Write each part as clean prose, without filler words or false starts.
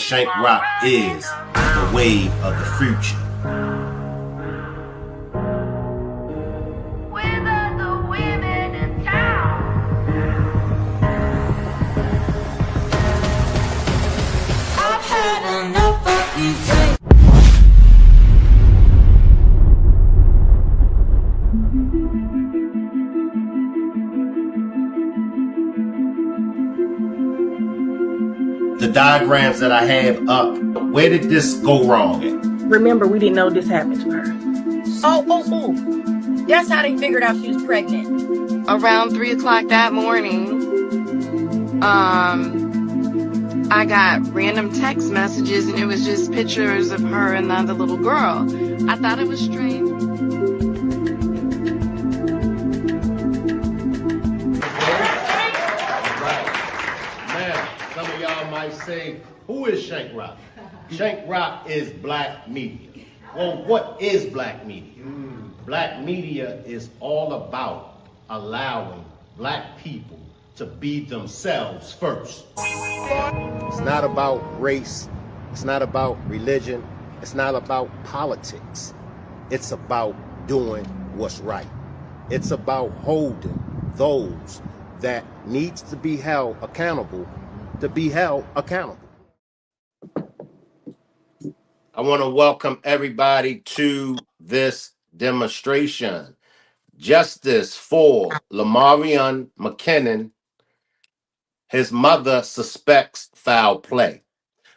Shank Rock is the wave of the future. The diagrams that I have up, where did this go wrong at? Remember, we didn't know this happened to her. Oh. That's how they figured out she was pregnant. Around 3 o'clock that morning, I got random text messages and it was just pictures of her and the other little girl. I thought it was strange. Now, some of y'all might say, who is Shank Rock? Shank Rock is black media. Well, what is black media? Black media is all about allowing black people to be themselves first. It's not about race. It's not about religion. It's not about politics. It's about doing what's right. It's about holding those that needs to be held accountable to be held accountable. I want to welcome everybody to this demonstration. Justice for LaMarvion McKinnon. His mother suspects foul play.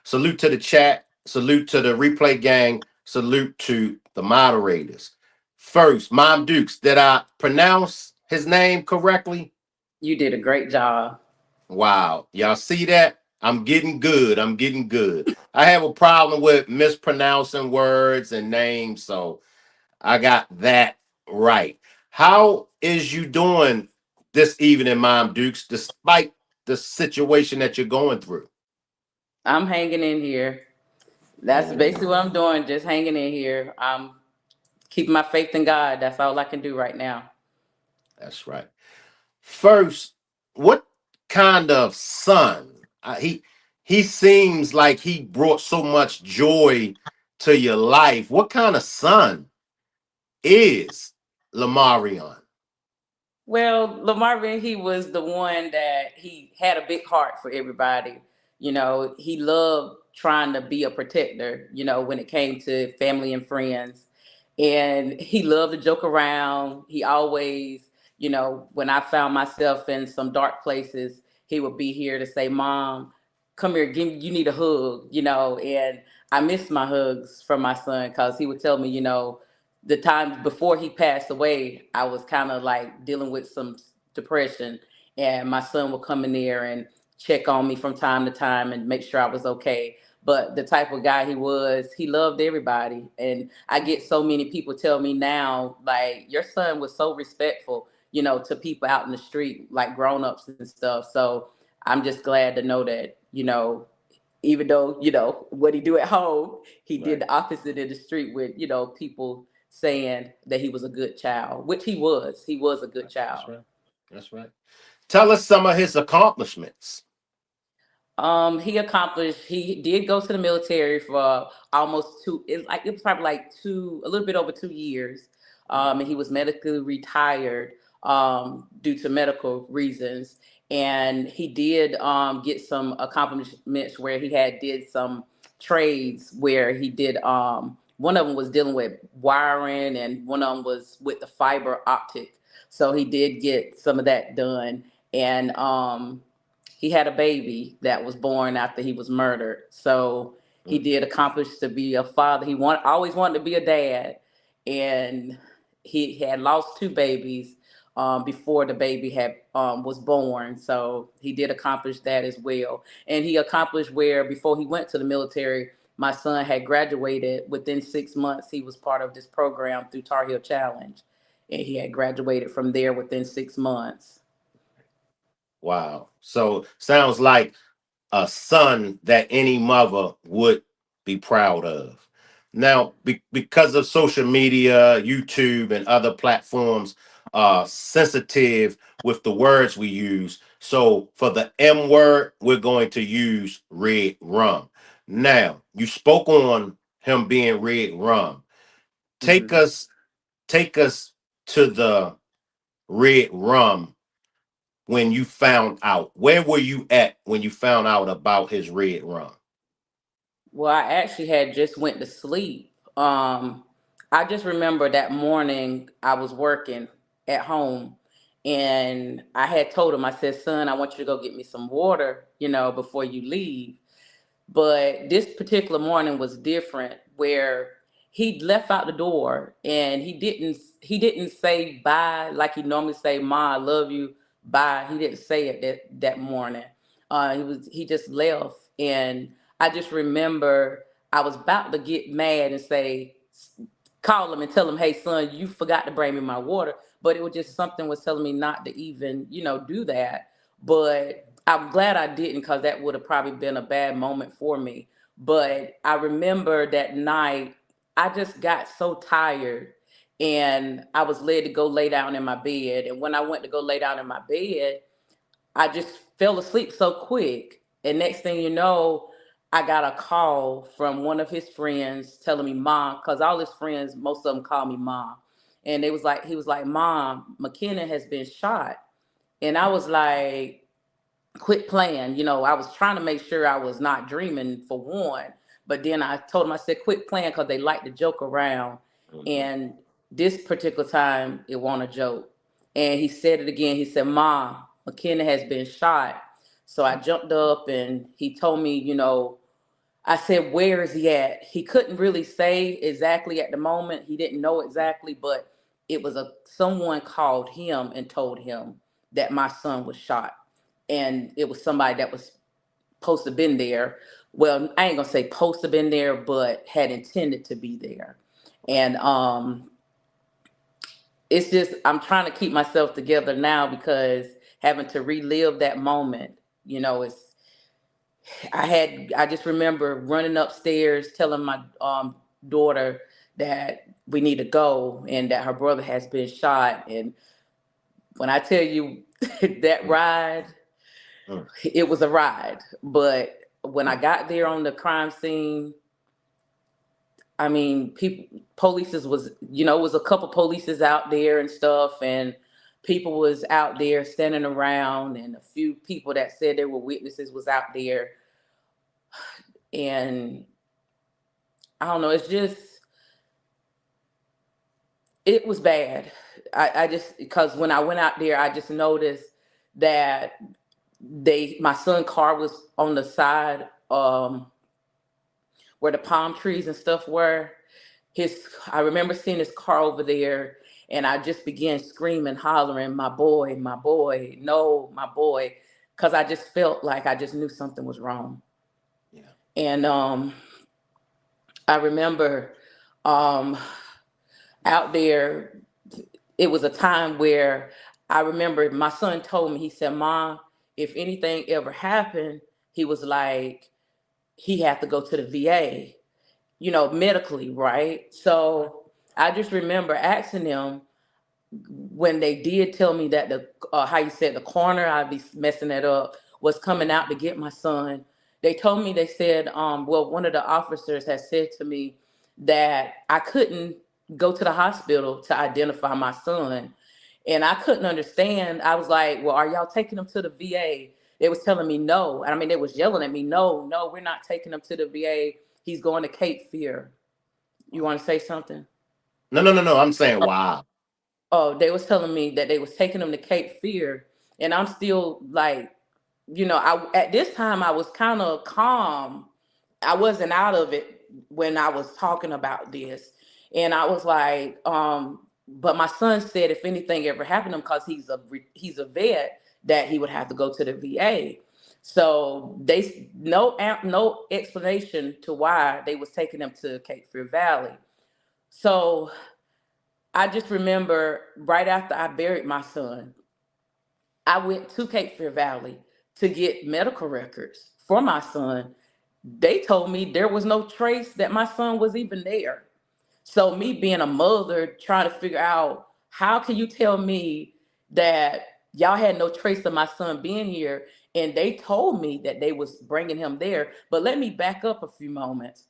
Salute to the chat. Salute to the replay gang. Salute to the moderators. First, Mom Dukes, did I pronounce his name correctly? You did a great job. Wow. Y'all see that? I'm getting good. I'm getting good. I have a problem with mispronouncing words and names, so I got that right. How is you doing this evening, Mom Dukes, despite the situation that you're going through? I'm hanging in here. That's basically what I'm doing, just hanging in here. I'm keeping my faith in God. That's all I can do right now. That's right. First, what kind of son? He seems like he brought so much joy to your life. What kind of son is LaMarvion? Well, LaMarvion, he was the one that he had a big heart for everybody. You know, he loved trying to be a protector, you know, when it came to family and friends. And he loved to joke around. He always, you know, when I found myself in some dark places, he would be here to say, Mom, come here, you need a hug, you know. And I miss my hugs from my son because he would tell me, you know, the time before he passed away, I was kind of like dealing with some depression, and my son would come in there and check on me from time to time and make sure I was okay. But the type of guy he was, he loved everybody. And I get so many people tell me now, like, your son was so respectful, you know, to people out in the street, like grown-ups and stuff. So I'm just glad to know that, you know, even though, you know, what he do at home, he did the opposite in the street with, you know, people saying that he was a good child, which he was. He was a good child. That's right. That's right. Tell us some of his accomplishments. He did go to the military for almost it was probably like a little bit over 2 years. And he was medically retired due to medical reasons. And he did get some accomplishments where he did some trades where he did one of them was dealing with wiring and one of them was with the fiber optic. So he did get some of that done. And he had a baby that was born after he was murdered. So he did accomplish to be a father. Always wanted to be a dad. And he had lost two babies before the baby was born. So he did accomplish that as well. And he accomplished where before he went to the military, my son had graduated within 6 months. He was part of this program through Tar Heel Challenge. And he had graduated from there within 6 months. Wow. So sounds like a son that any mother would be proud of. Now, because of social media, YouTube, and other platforms are sensitive with the words we use. So for the M word, we're going to use red rum. Now, you spoke on him being red rum. Take us take us to the red rum when you found out. Where were you at when you found out about his red rum? Well, I actually had just went to sleep. I just remember that morning I was working at home, and I had told him, I said, son, I want you to go get me some water, before you leave. But this particular morning was different, where he left out the door and he didn't say bye like he normally say, Ma, I love you, bye. He didn't say it that morning. He just left, and I just remember I was about to get mad and say, call him and tell him, hey son, you forgot to bring me my water. But it was just something was telling me not to even, do that. But I'm glad I didn't, because that would have probably been a bad moment for me. But I remember that night I just got so tired, and I was led to go lay down in my bed. And when I went to go lay down in my bed, I just fell asleep so quick. And next thing you know, I got a call from one of his friends telling me, Mom, because all his friends, most of them call me Mom. And he was like, Mom, McKinnon has been shot. And I was like, quit playing. I was trying to make sure I was not dreaming, for one. But then I told him, I said, quit playing, because they like to joke around. And this particular time, it wasn't a joke. And he said it again. He said, Mom, McKinnon has been shot. So I jumped up, and he told me, I said, where is he at? He couldn't really say exactly at the moment. He didn't know exactly, but it was someone called him and told him that my son was shot. And it was somebody that was supposed to have been there. Well, I ain't gonna say supposed to have been there, but had intended to be there. And it's just, I'm trying to keep myself together now, because having to relive that moment, it's, I just remember running upstairs telling my daughter that we need to go and that her brother has been shot. And when I tell you that ride, it was a ride. But when I got there on the crime scene, I mean, polices was, it was a couple polices out there and stuff, and people was out there standing around, and a few people that said they were witnesses was out there. And I don't know, it was bad. I just, because when I went out there, I just noticed that my son's car was on the side, where the palm trees and stuff were. I remember seeing his car over there, and I just began screaming, hollering, my boy, no, my boy, because I just felt like I just knew something was wrong. Yeah. And I remember out there, it was a time where I remember my son told me, he said, Mom, if anything ever happened, he was like, he had to go to the VA, medically, right? So I just remember asking them, when they did tell me that how you said, the coroner, I'd be messing that up, was coming out to get my son. They told me, they said, well, one of the officers has said to me that I couldn't go to the hospital to identify my son. And I couldn't understand. I was like, well, are y'all taking him to the VA? They was telling me no. And I mean, they was yelling at me, no, we're not taking him to the VA. He's going to Cape Fear. You want to say something? No. I'm saying, wow. Oh, they was telling me that they was taking him to Cape Fear. And I'm still like, at this time I was kind of calm. I wasn't out of it when I was talking about this. And I was like, but my son said if anything ever happened to him, because he's a vet, that he would have to go to the VA. So they no explanation to why they was taking him to Cape Fear Valley. So I just remember right after I buried my son, I went to Cape Fear Valley to get medical records for my son. They told me there was no trace that my son was even there. So me being a mother, trying to figure out, how can you tell me that y'all had no trace of my son being here? and they told me that they was bringing him there. But let me back up a few moments.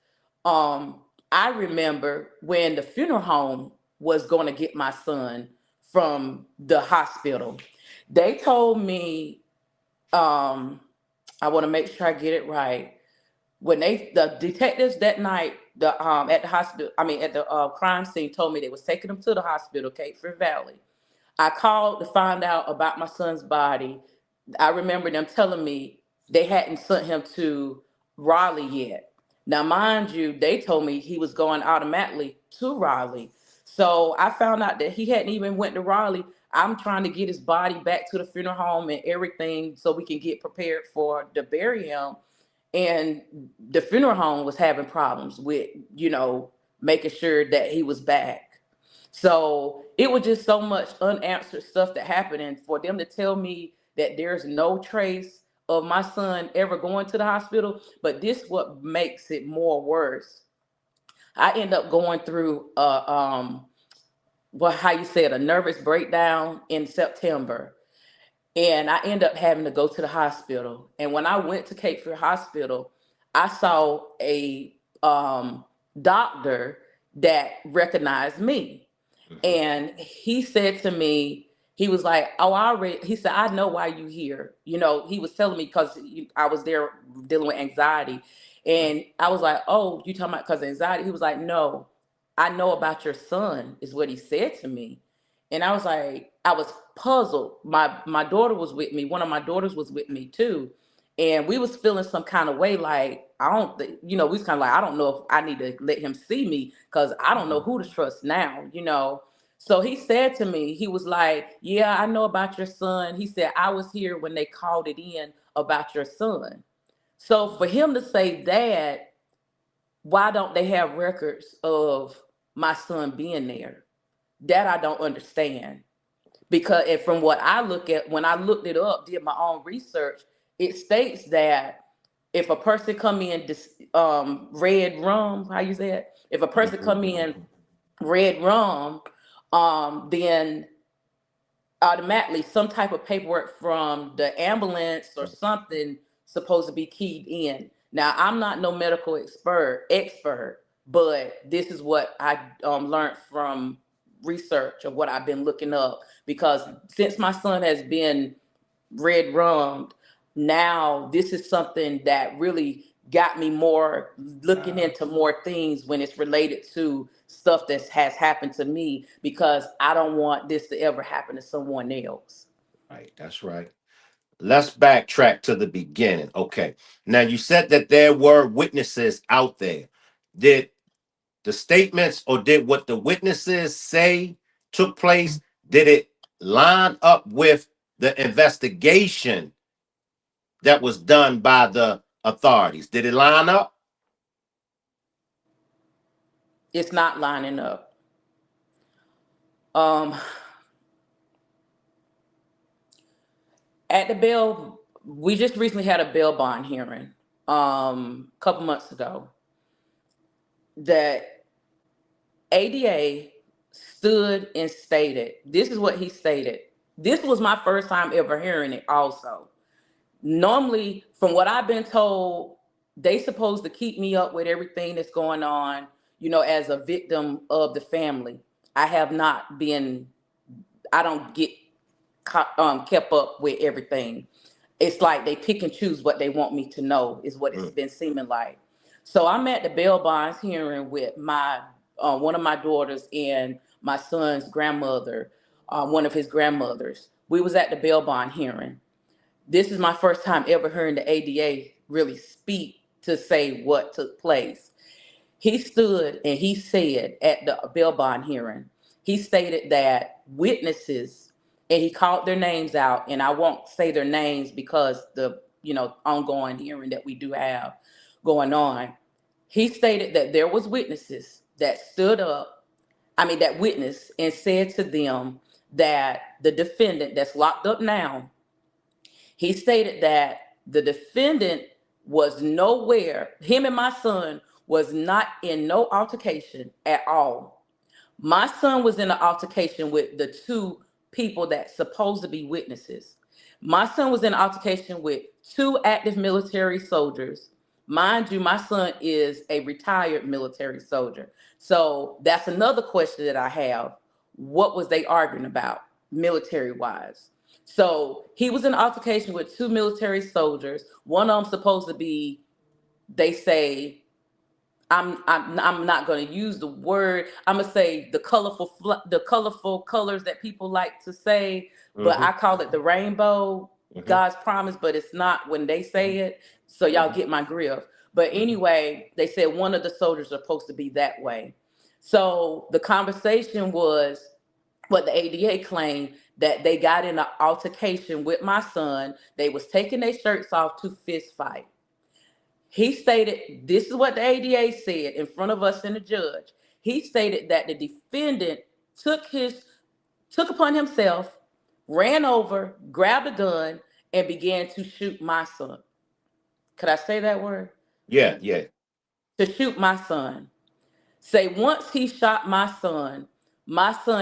I remember when the funeral home was going to get my son from the hospital. They told me, I want to make sure I get it right. When the detectives that night, at the hospital, I mean at the crime scene, told me they was taking him to the hospital, Cape Fear Valley. I called to find out about my son's body. I remember them telling me they hadn't sent him to Raleigh yet. Now, mind you, they told me he was going automatically to Raleigh. So I found out that he hadn't even went to Raleigh. I'm trying to get his body back to the funeral home and everything so we can get prepared for the burial. And the funeral home was having problems with, making sure that he was back. So it was just so much unanswered stuff that happened. And for them to tell me that there's no trace of my son ever going to the hospital, but this what makes it more worse. I end up going through how you said, a nervous breakdown in September. And I end up having to go to the hospital. And when I went to Cape Fear Hospital, I saw a doctor that recognized me. And he said to me, he was like, "Oh, he said, I know why you here." He was telling me because I was there dealing with anxiety. And I was like, "Oh, you talking about because of anxiety?" He was like, "No, I know about your son," is what he said to me. And I was like, I was puzzled. My daughter was with me. One of my daughters was with me too. And we was feeling some kind of way, like, I don't, we was kind of like, I don't know if I need to let him see me because I don't know who to trust now. So he said to me, he was like, "Yeah, I know about your son." He said, "I was here when they called it in about your son." So for him to say that, why don't they have records of my son being there? That I don't understand. Because and from what I look at, when I looked it up, did my own research, it states that if a person come in red rum, how you say it? If a person come in red rum, then automatically some type of paperwork from the ambulance or something supposed to be keyed in. Now, I'm not no medical expert, but this is what I learned from research of what I've been looking up. Because since my son has been red rummed, now this is something that really got me more looking into more things when it's related to stuff that has happened to me, because I don't want this to ever happen to someone else. Right, that's right. Let's backtrack to the beginning. Okay. Now you said that there were witnesses out there. Did the statements or did what the witnesses say took place, did it line up with the investigation that was done by the authorities? Did it line up? It's not lining up. Um, at the bail, we just recently had a bail bond hearing a couple months ago. That ADA stood and stated, this is what he stated. This was my first time ever hearing it also. Normally, from what I've been told, they supposed to keep me up with everything that's going on, as a victim of the family. I have not been, I don't get kept up with everything. It's like they pick and choose what they want me to know, is what it's been seeming like. So I'm at the bail bonds hearing with my one of my daughters and my son's grandmother, one of his grandmothers. We was at the bail bond hearing. This is my first time ever hearing the ADA really speak to say what took place. He stood and he said at the bail bond hearing, he stated that witnesses, and he called their names out, and I won't say their names because the ongoing hearing that we do have going on. He stated that there was witnesses that stood up, that witnessed and said to them that the defendant that's locked up now, he stated that the defendant was nowhere, him and my son was not in no altercation at all. My son was in an altercation with the two people that supposed to be witnesses. My son was in an altercation with 2 active military soldiers. Mind you, my son is a retired military soldier. So that's another question that I have. What was they arguing about, military wise? So he was in an altercation with 2 military soldiers. One of them supposed to be, they say, I'm not going to use the word. I'm gonna say the colorful colors that people like to say, but I Mm-hmm. call it the rainbow, Mm-hmm. God's promise, but it's not when they say it. So y'all Mm-hmm. get my grift. But Mm-hmm. anyway, they said one of the soldiers are supposed to be that way. So the conversation was what the ADA claimed, that they got in an altercation with my son. They was taking their shirts off to fist fight. He stated, this is what the ADA said in front of us and the judge. He stated that the defendant took upon himself, ran over, grabbed a gun, and began to shoot my son. Could I say that word? Yeah, yeah. To shoot my son. Say once he shot my son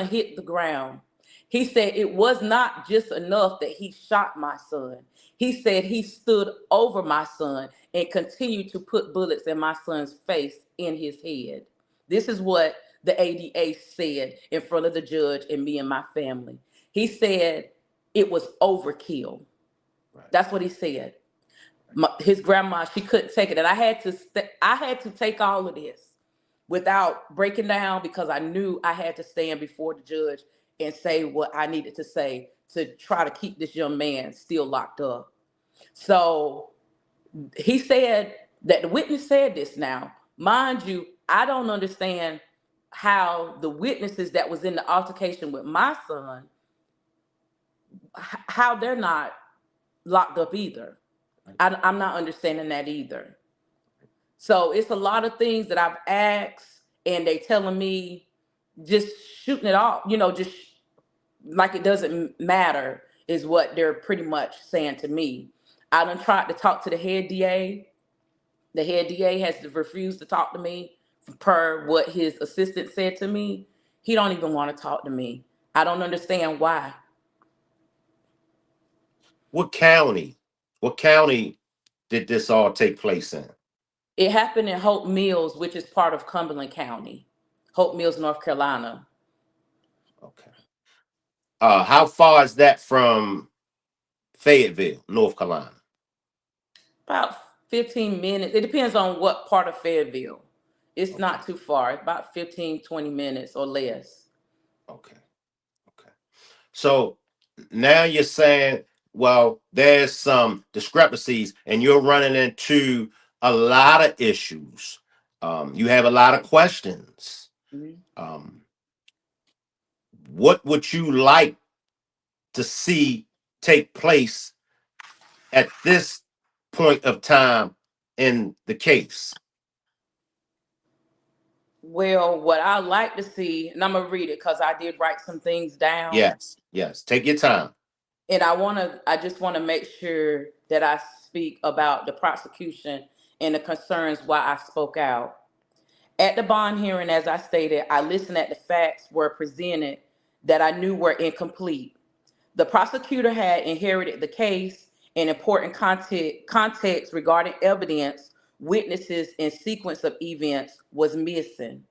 hit the ground. He said it was not just enough that he shot my son. He said he stood over my son and continued to put bullets in my son's face, in his head. This is what the ADA said in front of the judge and me and my family. He said it was overkill. Right. That's what he said. His grandma, she couldn't take it, and I had to take all of this without breaking down, because I knew I had to stand before the judge and say what I needed to say to try to keep this young man still locked up. So he said that the witness said this. Now, mind you, I don't understand how the witnesses that was in the altercation with my son, how they're not locked up either. I'm not understanding that either. So it's a lot of things that I've asked, and they telling me just shooting it off, just like it doesn't matter, is what they're pretty much saying to me. I done tried to talk to the head DA. The head DA has refused to talk to me per what his assistant said to me. He don't even want to talk to me. I don't understand why. What county? What county did this all take place in? It happened in Hope Mills, which is part of Cumberland County. Hope Mills, North Carolina. Okay. How far is that from Fayetteville, North Carolina? About 15 minutes. It depends on what part of Fayetteville. It's Okay. not too far. It's about 15, 20 minutes or less. Okay. Okay. So now you're saying, well, there's some discrepancies and you're running into a lot of issues. You have a lot of questions. Mhm. Um, what would you like to see take place at this point of time in the case? Well, what I like to see, and I'm gonna read it because I did write some things down, Yes, yes. Take your time. and I just want to make sure that I speak about the prosecution and the concerns why I spoke out. At the bond hearing, as I stated, I listened at the facts were presented that I knew were incomplete. The prosecutor had inherited the case, and important context regarding evidence, witnesses, and sequence of events was missing.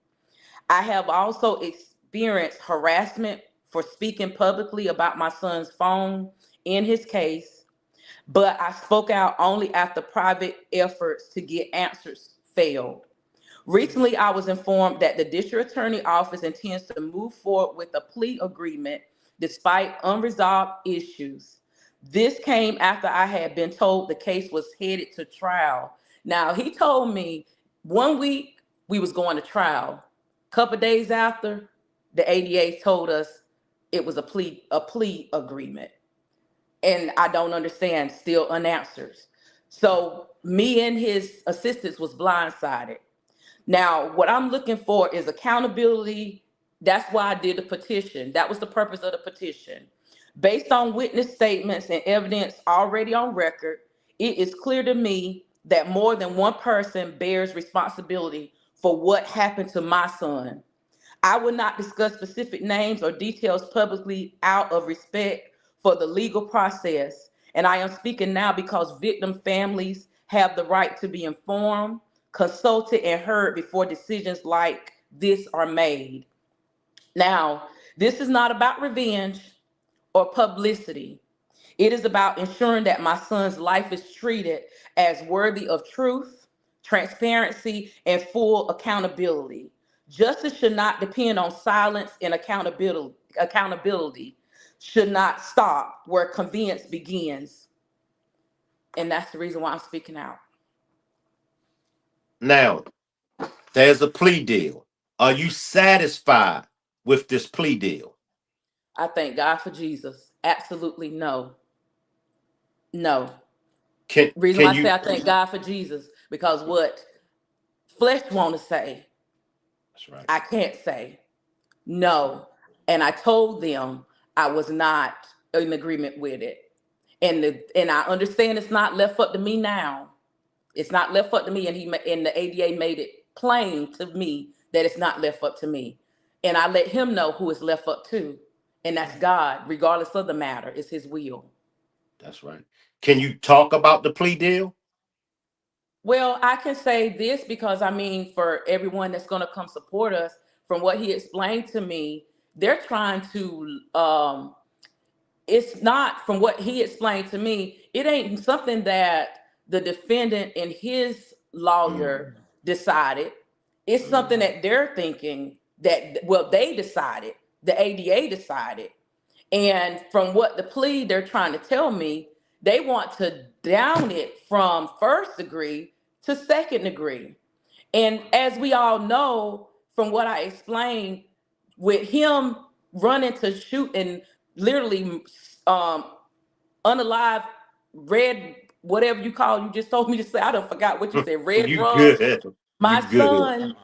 I have also experienced harassment for speaking publicly about my son's phone in his case, but I spoke out only after private efforts to get answers failed. Recently, I was informed that the district attorney office intends to move forward with a plea agreement despite unresolved issues. This came after I had been told the case was headed to trial. Now, he told me 1 week we was going to trial. Couple days after, the ADA told us it was a plea agreement. And I don't understand, still unanswered. So me and his assistants was blindsided. Now, what I'm looking for is accountability. That's why I did the petition. That was the purpose of the petition. Based on witness statements and evidence already on record, it is clear to me that more than one person bears responsibility for what happened to my son. I will not discuss specific names or details publicly out of respect for the legal process, And I am speaking now because victim families have the right to be informed, consulted, and heard before decisions like this are made. Now, this is not about revenge or publicity. It is about ensuring that my son's life is treated as worthy of truth, transparency, and full accountability. Justice should not depend on silence, and accountability should not stop where convenience begins. And that's the reason why I'm speaking out. Now, there's a plea deal. Are you satisfied with this plea deal? I thank God for Jesus. Absolutely no. No. Reason why Can I say you? I thank God for Jesus, because what flesh want to say, That's right. I can't say. No. And I told them I was not in agreement with it. And I understand it's not left up to me now. It's not left up to me. And the ADA made it plain to me that it's not left up to me. And I let him know who it's left up to. And that's God, regardless of the matter. It's his will. That's right. Can you talk about the plea deal? Well, I can say this because I mean, for everyone that's going to come support us, from what he explained to me, they're trying to, it's not, from what he explained to me, it ain't something that the defendant and his lawyer decided. It's something that they're thinking that, well, they decided, the ADA decided. And from what the plea they're trying to tell me, they want to down it from first degree to second degree. And as we all know, from what I explained, with him running to shoot and literally unalive red, whatever you just told me to say, I don't forgot what you said, red You rum, good. my You good. son,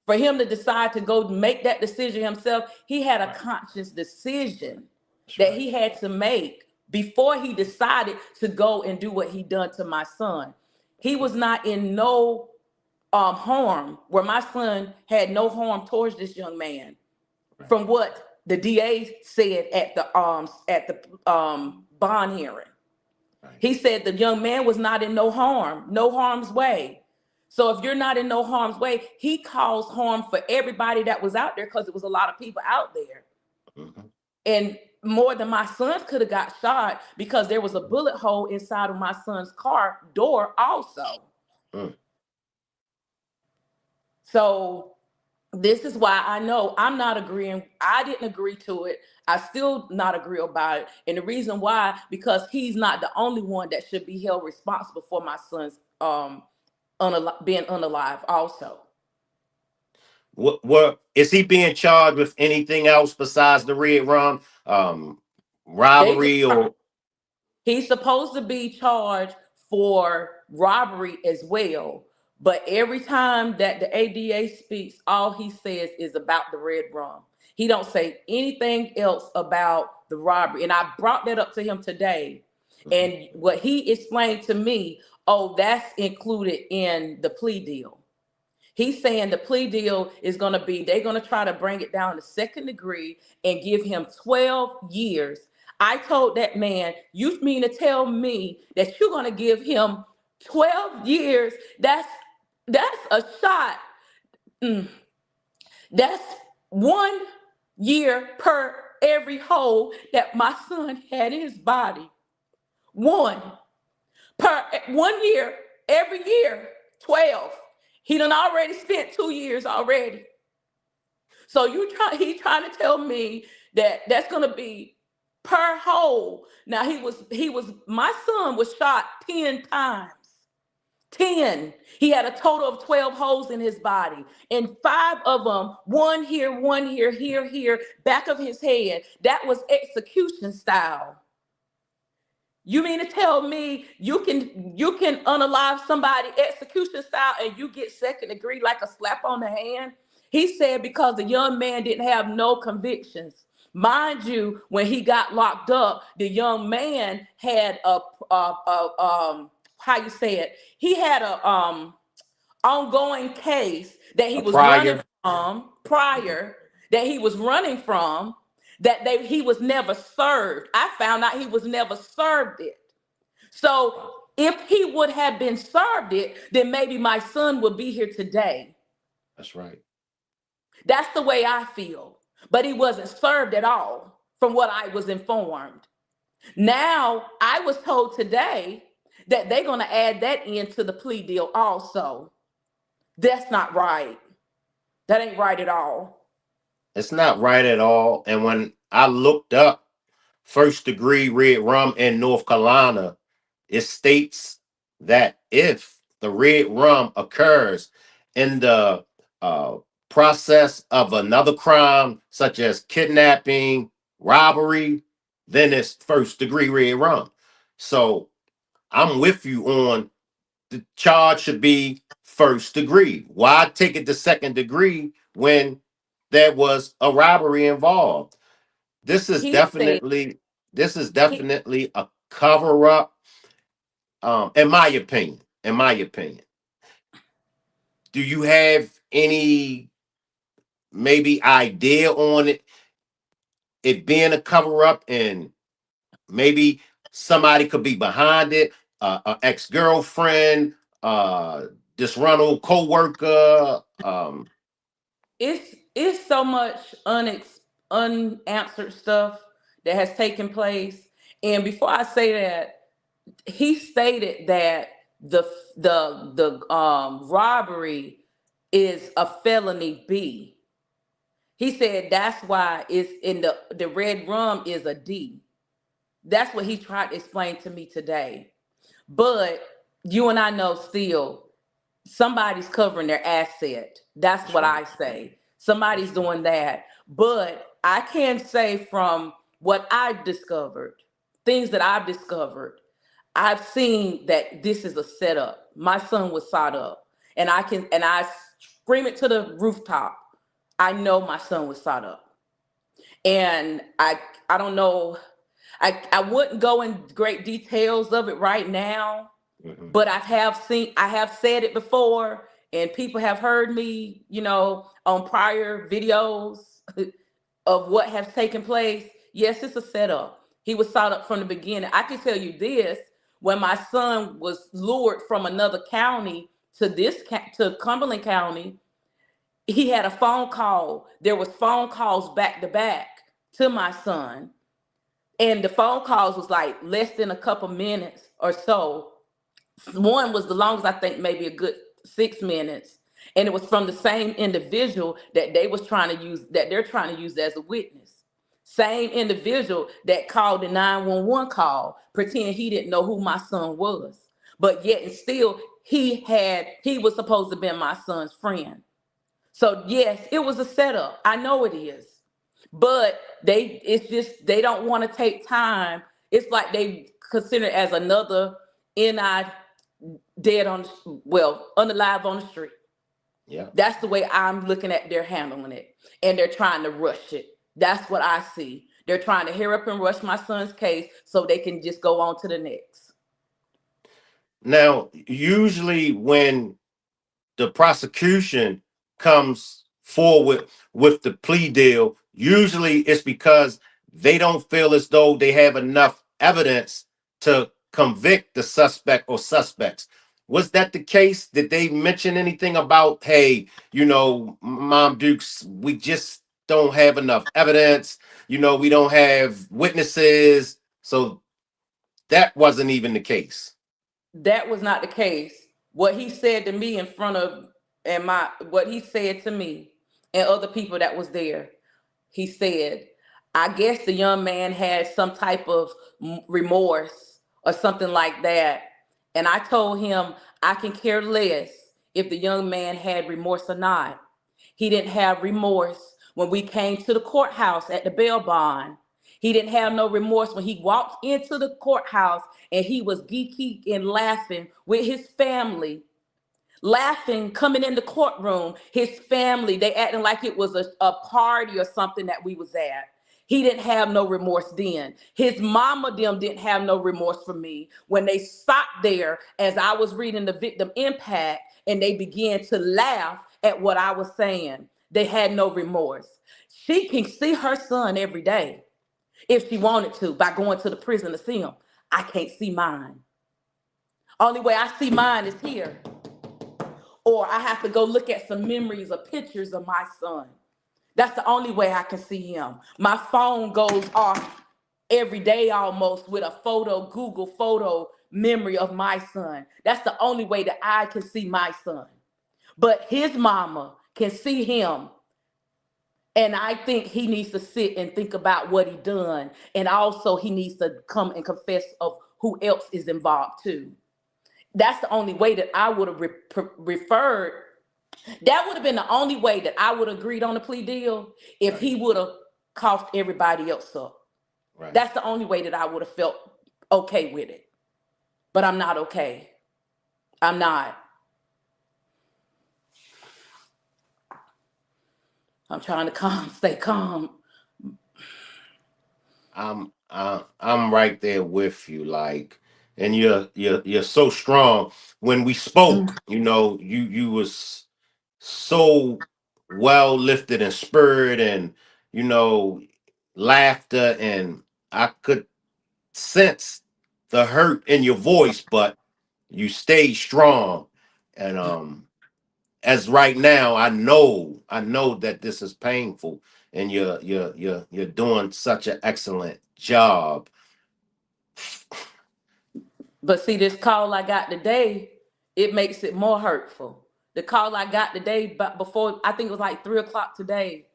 for him to decide to go make that decision himself, he had a conscious decision that he had to make before he decided to go and do what he done to my son. He was not in no harm, where my son had no harm towards this young man, from what the DA said at the bond hearing. He said the young man was not in no harm's way. So if you're not in no harm's way, he caused harm for everybody that was out there, because it was a lot of people out there. And more than my son could have got shot, because there was a bullet hole inside of my son's car door also. So this is why I know I'm not agreeing. I didn't agree to it. I still not agree about it. And the reason why, because he's not the only one that should be held responsible for my son's being unalive also. What is he being charged with? Anything else besides the red rum, robbery, or? He's supposed to be charged for robbery as well. But every time that the ADA speaks, all he says is about the red rum. He don't say anything else about the robbery. And I brought that up to him today. And what he explained to me, oh, that's included in the plea deal. He's saying the plea deal is going to be, they're going to try to bring it down to second degree and give him 12 years. I told that man, you mean to tell me that you're going to give him 12 years? That's a shot. That's 1 year per every hole that my son had in his body. 1 year, every year, 12. He done already spent 2 years already. So he trying to tell me that that's going to be per hole. Now my son was shot 10 times. 10. He had a total of 12 holes in his body, and 5 of them, one here, here, back of his head. That was execution style. You mean to tell me you can unalive somebody execution style and you get second degree like a slap on the hand? He said because the young man didn't have no convictions. Mind you, when he got locked up, the young man had how you say it? He had a ongoing case that he was running from prior, that he was running from, that he was never served. I found out he was never served it. So if he would have been served it, then maybe my son would be here today. That's right. That's the way I feel. But he wasn't served at all, from what I was informed. Now, I was told today that they're going to add that into the plea deal also. That's not right. That ain't right at all. It's not right at all. And when I looked up first degree red rum in North Carolina, it states that if the red rum occurs in the uh, process of another crime, such as kidnapping, robbery, then it's first degree red rum. So I'm with you on the charge should be first degree. Why take it to second degree when there was a robbery involved? This is He said, definitely this is he, definitely a cover up. In my opinion, do you have any maybe idea on it being a cover up, and maybe somebody could be behind it? An ex girlfriend, disgruntled coworker. it's so much unanswered stuff that has taken place. And before I say that, he stated that the robbery is a felony B. He said that's why it's in the red rum is a D. That's what he tried to explain to me today. But you and I know still somebody's covering their asset. That's That's what right. I say. Somebody's doing that. But I can say from what I've discovered, things that I've discovered, I've seen that this is a setup. My son was sought up. And I scream it to the rooftop. I know my son was sought up. And I don't know. I wouldn't go in great details of it right now, Mhm. but I have said it before, and people have heard me, on prior videos of what has taken place. Yes, it's a setup. He was sought up from the beginning. I can tell you this: when my son was lured from another county to Cumberland County, he had a phone call. There was phone calls back to back to my son, and the phone calls was like less than a couple minutes or so. One was the longest, I think maybe a good 6 minutes, and it was from the same individual that they're trying to use as a witness. Same individual that called the 911 call, pretending he didn't know who my son was, but yet and still he was supposed to be my son's friend. So yes, it was a setup. I know it is. But it's just they don't want to take time. It's like they consider it as another NI dead unalive on the street. Yeah. That's the way I'm looking at they're handling it. And they're trying to rush it. That's what I see. They're trying to hurry up and rush my son's case so they can just go on to the next. Now, usually when the prosecution comes forward with the plea deal, usually it's because they don't feel as though they have enough evidence to convict the suspect or suspects. Was that the case? Did they mention anything about, hey, Mom Dukes, we just don't have enough evidence, we don't have witnesses. So that wasn't even the case. That was not the case. What he said to me in front of and my what he said to me and other people that was there, he said, I guess the young man had some type of remorse or something like that. And I told him I can care less if the young man had remorse or not. He didn't have remorse when we came to the courthouse at the bail bond. He didn't have no remorse when he walked into the courthouse and he was geeky and laughing with his family, laughing, coming in the courtroom. His family, they acting like it was a party or something that we was at. He didn't have no remorse then. His mama them didn't have no remorse for me when they sat there as I was reading the victim impact and they began to laugh at what I was saying. They had no remorse. She can see her son every day if she wanted to by going to the prison to see him. I can't see mine. Only way I see mine is here. Or I have to go look at some memories or pictures of my son. That's the only way I can see him. My phone goes off every day almost with a photo, Google photo memory of my son. That's the only way that I can see my son. But his mama can see him. And I think he needs to sit and think about what he done. And also he needs to come and confess of who else is involved too. That's the only way that I would have referred. That would have been the only way that I would have agreed on the plea deal if he would have coughed everybody else up. Right. That's the only way that I would have felt okay with it. But I'm not okay. I'm not. I'm trying to stay calm. I'm right there with you, like, and you're so strong. When we spoke, you was so well lifted and spurred, and you know, laughter, and I could sense the hurt in your voice, but you stayed strong. And as right now, I know that this is painful, and you're doing such an excellent job. But see, this call I got today, it makes it more hurtful. The call I got today, but before, I think it was like 3 o'clock today.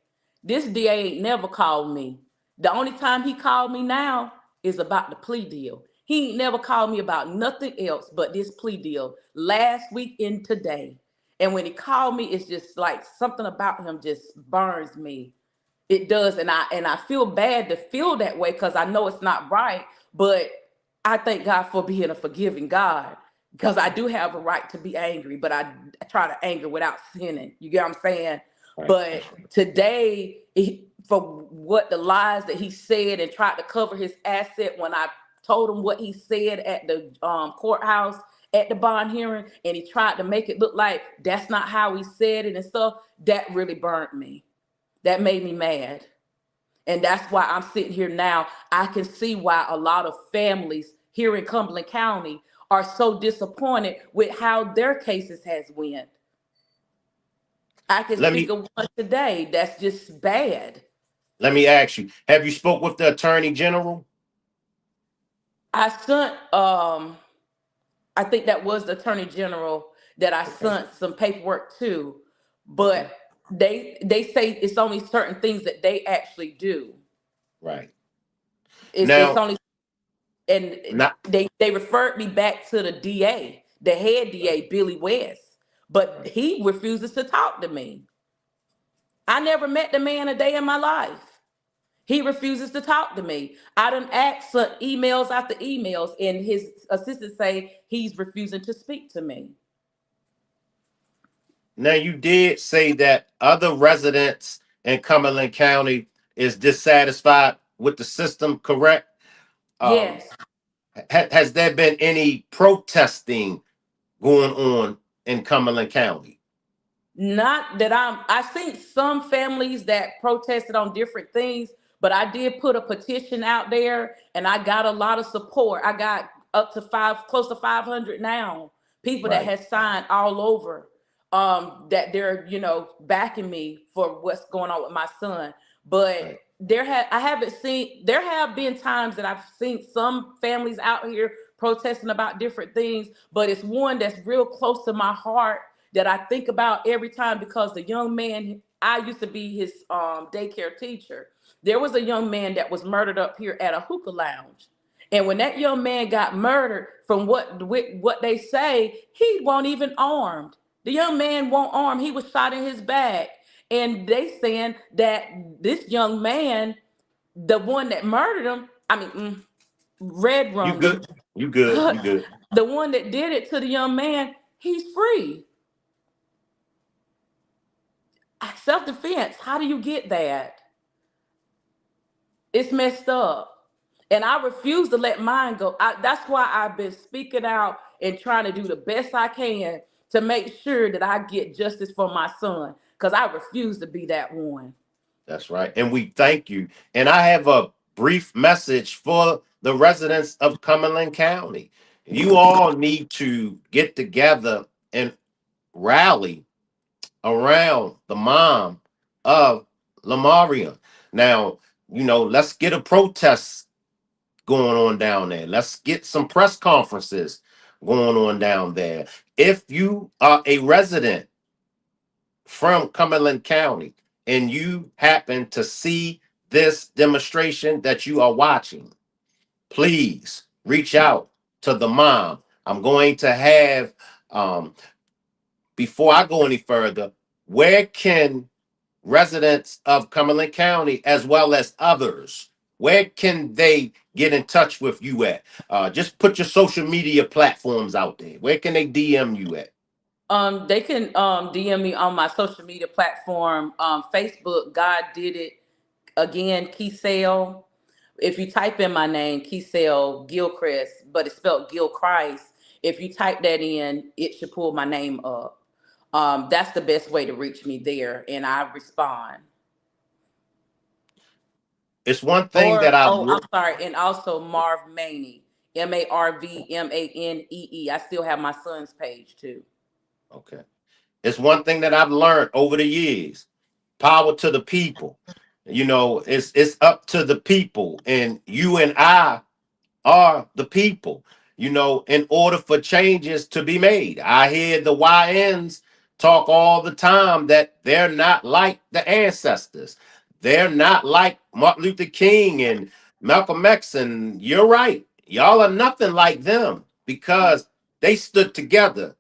This DA ain't never called me. The only time he called me now is about the plea deal. He ain't never called me about nothing else but this plea deal last week and today. And when he called me, it's just like something about him just burns me. It does, and I feel bad to feel that way because I know it's not right. But I thank God for being a forgiving God because I do have a right to be angry, but I try to anger without sinning. You get what I'm saying? Right. But today, for what the lies that he said and tried to cover his asset when I told him what he said at the courthouse at the bond hearing, and he tried to make it look like that's not how he said it and stuff, that really burnt me. That made me mad. And that's why I'm sitting here now. I can see why a lot of families here in Cumberland County are so disappointed with how their cases has went. I can Let speak me of one today that's just bad. let me ask you: have you spoke with the Attorney General? I sent I think that was the Attorney General that I Okay. sent some paperwork to, Okay. but they say it's only certain things that they actually do. Right. It's Now, only, and not they referred me back to the DA, the head DA, Billy West, but right. he refuses to talk to me. I never met the man a day in my life. He refuses to talk to me. I done asked for emails after emails, and his assistant say he's refusing to speak to me. Now, you did say that other residents in Cumberland County is dissatisfied with the system, correct? Um, Yes. has there been any protesting going on in Cumberland County? Not that I've seen some families that protested on different things, but I did put a petition out there and I got a lot of support. I got up to close to 500 now, people that Right. had signed all over, that they're, backing me for what's going on with my son. But Right. there have been times that I've seen some families out here protesting about different things, but it's one that's real close to my heart that I think about every time because the young man, I used to be his daycare teacher. There was a young man that was murdered up here at a hookah lounge. And when that young man got murdered, from what they say, he wasn't even armed. The young man wasn't armed. He was shot in his back. And they saying that this young man, the one that murdered him, red You rum, good? You good? You good? the one that did it to the young man, he's free. Self-defense, how do you get that? It's messed up. And I refuse to let mine go. That's why I've been speaking out and trying to do the best I can to make sure that I get justice for my son. Because I refuse to be that one. That's right. And we thank you. And I have a brief message for the residents of Cumberland County. You all need to get together and rally around the mom of LaMarvion. Now, let's get a protest going on down there. Let's get some press conferences going on down there. If you are a resident from Cumberland County and you happen to see this demonstration that you are watching, please reach out to the mom. I'm going to have, before I go any further, where can residents of Cumberland County, as well as others, where can they get in touch with you at? Just put your social media platforms out there. Where can they DM you at? They can DM me on my social media platform, Facebook. God did it again, Keysale. If you type in my name, Keysale Gilchrist, but it's spelled Gilchrist. If you type that in, it should pull my name up. That's the best way to reach me there, and I respond. It's one thing that Or I've oh, I'm learned. sorry, and also Marv Maney, Marvmanee. I still have my son's page too. Okay. It's one thing that I've learned over the years. Power to the people. It's up to the people, and you and I are the people, in order for changes to be made. I hear the YNs talk all the time that they're not like the ancestors. They're not like Martin Luther King and Malcolm X. And you're right. Y'all are nothing like them because they stood together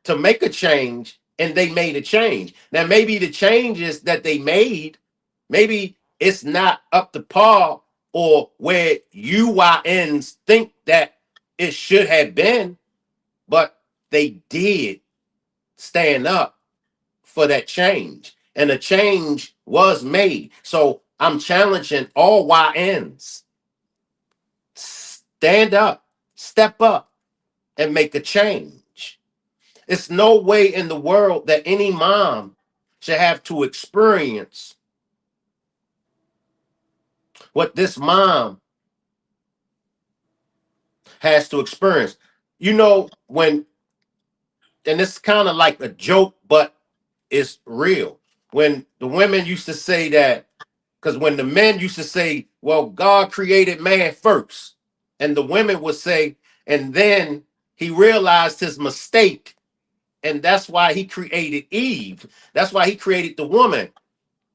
to make a change and they made a change. Now, maybe the changes that they made, maybe it's not up to par or where UYNs think that it should have been, but they did stand up for that change. And the change was made. So I'm challenging all YNs. Stand up, step up, and make a change. It's no way in the world that any mom should have to experience what this mom has to experience. When, and it's kind of like a joke, but it's real. When the women used to say that, because when the men used to say, well, God created man first, and the women would say, and then he realized his mistake, and that's why he created Eve. That's why he created the woman.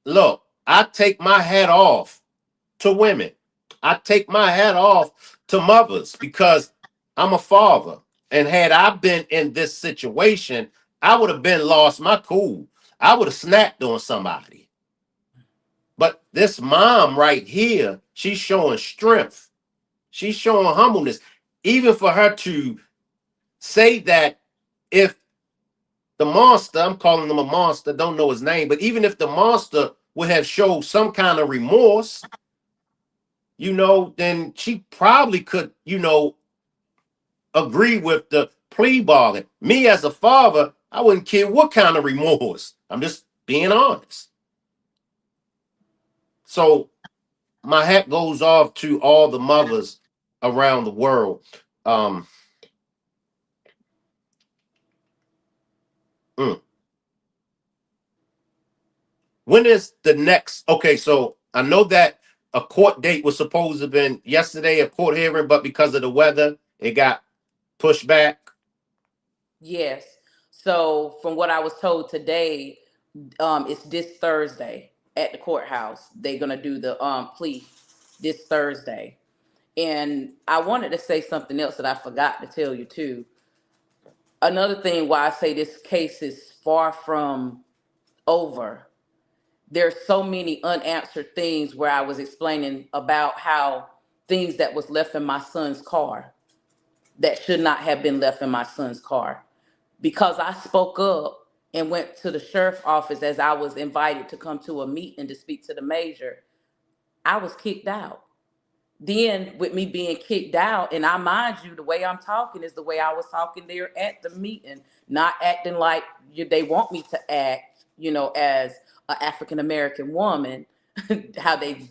Look, I take my hat off to women. I take my hat off to mothers because I'm a father. And had I been in this situation, I would have been lost my cool. I would have snapped on somebody. But this mom right here, she's showing strength. She's showing humbleness. Even for her to say that if the monster, I'm calling him a monster, don't know his name, but even if the monster would have showed some kind of remorse, then she probably could, agree with the plea bargain. Me as a father, I wouldn't care what kind of remorse. I'm just being honest. So my hat goes off to all the mothers around the world. Um, mm. When is the next? Okay, so I know that a court date was supposed to have been yesterday, a court hearing, but because of the weather, it got pushed back. Yes. So from what I was told today, it's this Thursday at the courthouse. They're gonna do the plea this Thursday. And I wanted to say something else that I forgot to tell you too. Another thing why I say this case is far from over. There's so many unanswered things where I was explaining about how things that was left in my son's car that should not have been left in my son's car. Because I spoke up and went to the sheriff's office as I was invited to come to a meeting to speak to the major, I was kicked out. Then with me being kicked out, and I mind you, the way I'm talking is the way I was talking there at the meeting, not acting like they want me to act, as an African American woman, how they,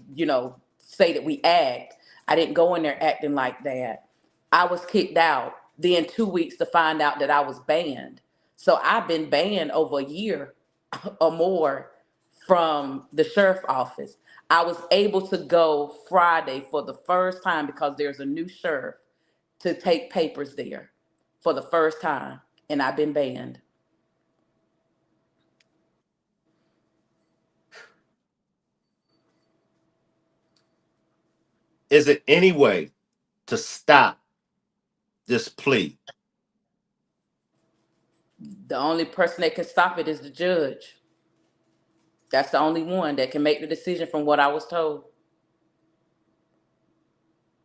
say that we act. I didn't go in there acting like that. I was kicked out Then 2 weeks to find out that I was banned. So I've been banned over a year or more from the sheriff office. I was able to go Friday for the first time because there's a new sheriff to take papers there for the first time, and I've been banned. Is it any way to stop this plea? The only person that can stop it is the judge. That's the only one that can make the decision from what I was told.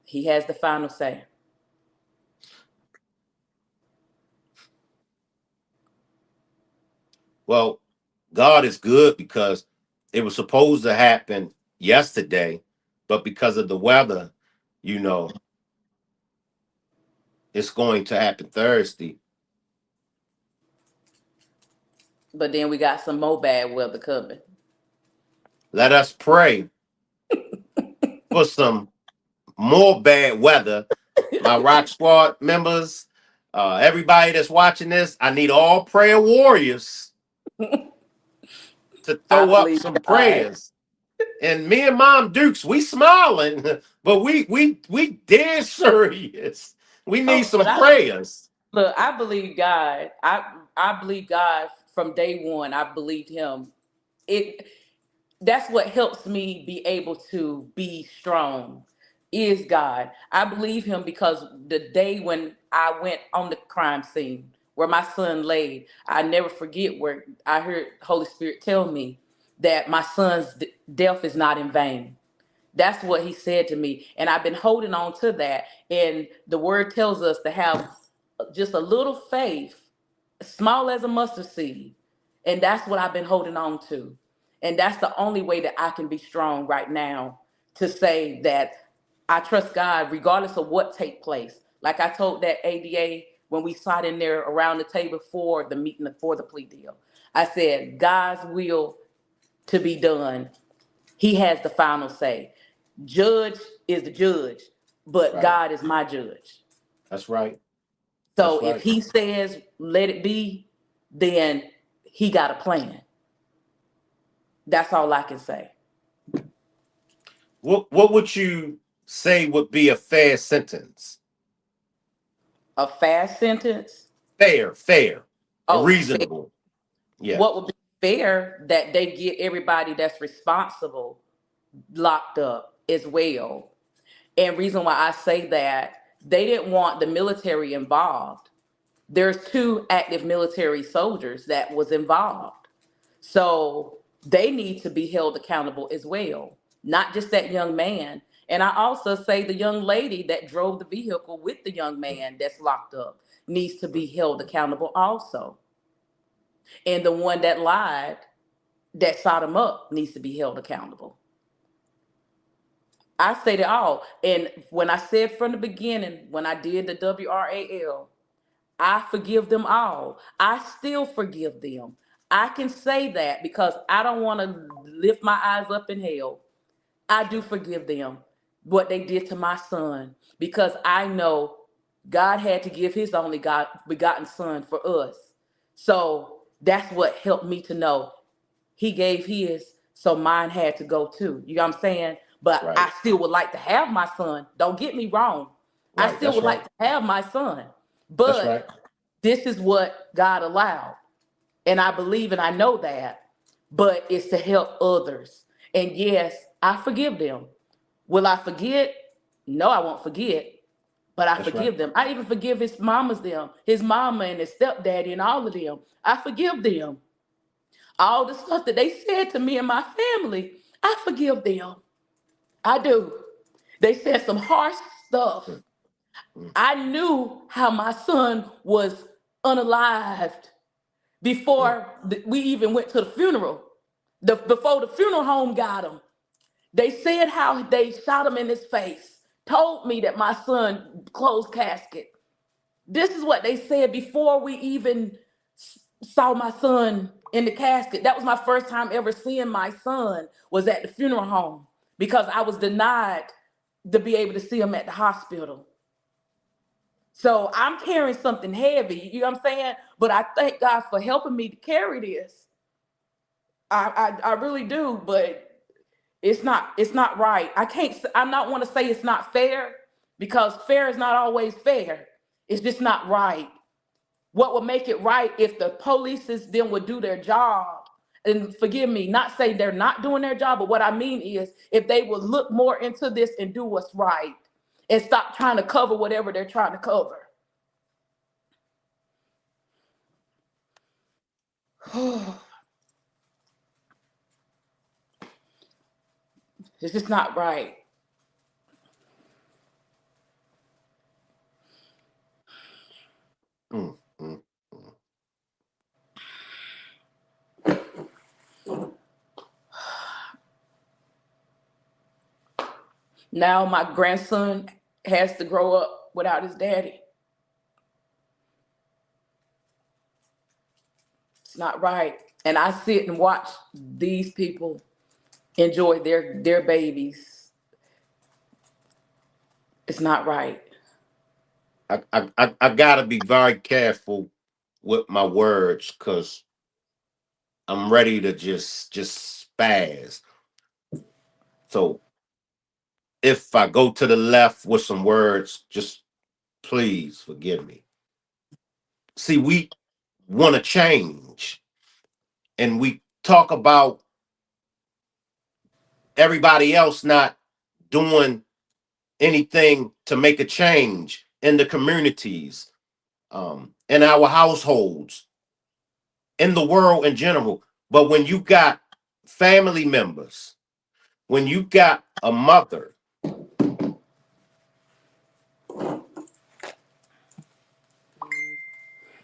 He has the final say. Well, God is good because it was supposed to happen yesterday, but because of the weather, you know, it's going to happen Thursday. But then we got some more bad weather coming. Let us pray for some more bad weather. My Rock Squad members, everybody that's watching this, I need all prayer warriors to I throw up believe some God. prayers. And me and Mom Dukes, we smiling, but we dead serious. We need Oh, but some prayers. I believe God. I believe God from day one. I believed him. It That's what helps me be able to be strong is God. I believe him because the day when I went on the crime scene where my son laid, I never forget where I heard Holy Spirit tell me that my son's death is not in vain. That's what he said to me. And I've been holding on to that. And the word tells us to have just a little faith, small as a mustard seed. And that's what I've been holding on to. And that's the only way that I can be strong right now to say that I trust God regardless of what take place. Like I told that ADA when we sat in there around the table for the meeting for the plea deal. I said, God's will to be done. He has the final say. Judge is the judge, but Right. God is my judge. That's right. So That's if right. he says let it be, then he got a plan. That's all I can say. What would you say would be a fair sentence? A fast sentence? Fair. A Oh, reasonable. Yeah. what would be fair that they get everybody that's responsible locked up as well. And reason why I say that, they didn't want the military involved. There's two active military soldiers that was involved. So they need to be held accountable as well, not just that young man. And I also say the young lady that drove the vehicle with the young man that's locked up needs to be held accountable also. And the one that lied, that shot him up, needs to be held accountable. I say it all. And when I said from the beginning, when I did the WRAL, I forgive them all. I still forgive them. I can say that because I don't want to lift my eyes up in hell. I do forgive them what they did to my son because I know God had to give his only God begotten son for us. So that's what helped me to know he gave his, so mine had to go too. You know what I'm saying? But Right. I still would like to have my son. Don't get me wrong. I Right. still That's would right. like to have my son. That's But right. this is what God allowed. And I believe and I know that. But it's to help others. And yes, I forgive them. Will I forget? No, I won't forget. But I That's right. forgive them. I even forgive his mamas them, his mama and his stepdaddy and all of them. I forgive them. All the stuff that they said to me and my family, I forgive them. I do. They said some harsh stuff. Mm. I knew how my son was unalived Mm. before we even went to the funeral. Before the funeral home got him, they said how they shot him in his face, told me that my son closed casket. This is what they said before we even saw my son in the casket. That was my first time ever seeing my son was at the funeral home because I was denied to be able to see him at the hospital. So I'm carrying something heavy, you know what I'm saying? But I thank God for helping me to carry this. I really do, but it's not right. I'm not want to say it's not fair because fair is not always fair. It's just not right. What would make it right if the police then would do their job? And forgive me, not say they're not doing their job, but what I mean is if they would look more into this and do what's right and stop trying to cover whatever they're trying to cover. It's just not right. Mm, mm. Now my grandson has to grow up without his daddy. It's not right. And I sit and watch these people enjoy their babies. It's not right. I gotta be very careful with my words because I'm ready to just spaz. So if I go to the left with some words, just please forgive me. See, we want to change, and we talk about everybody else not doing anything to make a change in the communities, in our households, in the world in general. But when you got family members, when you got a mother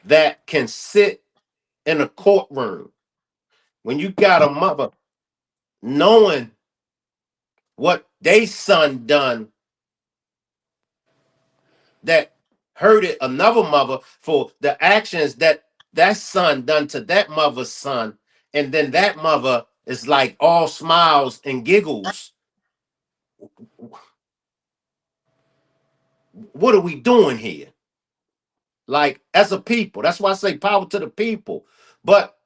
that can sit in a courtroom, when you got a mother knowing what they son done that hurted another mother for the actions that that son done to that mother's son, and then that mother is like all smiles and giggles. What are we doing here? Like, as a people, that's why I say power to the people. But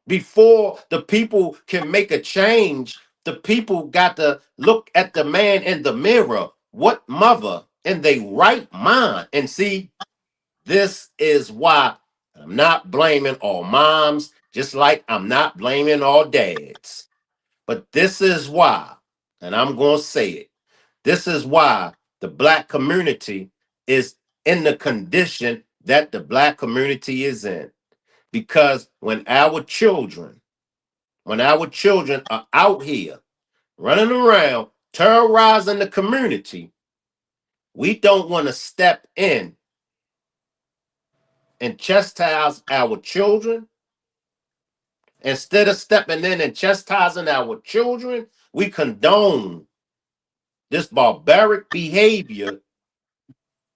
before the people can make a change, the people got to look at the man in the mirror. What mother in their right mind? And see, this is why I'm not blaming all moms, just like I'm not blaming all dads. But this is why, and I'm going to say it, this is why the black community is in the condition that the black community is in. Because when our children are out here running around, terrorizing the community, we don't want to step in and chastise our children. Instead of stepping in and chastising our children, we condone this barbaric behavior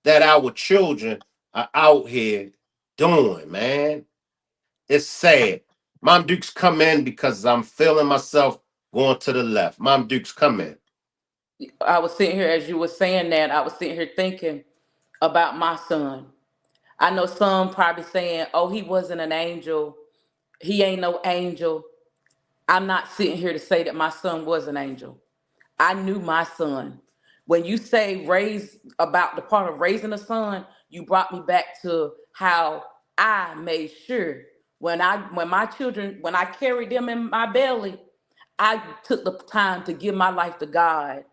that our children are out here doing, man. It's sad. Mom Dukes, come in because I'm feeling myself going to the left. Mom Dukes, come in. I was sitting here as you were saying that, I was sitting here thinking about my son. I know some probably saying, oh, he wasn't an angel. He ain't no angel. I'm not sitting here to say that my son was an angel. I knew my son. When you say raise about the part of raising a son, you brought me back to how I made sure when my children, when I carried them in my belly, I took the time to give my life to God.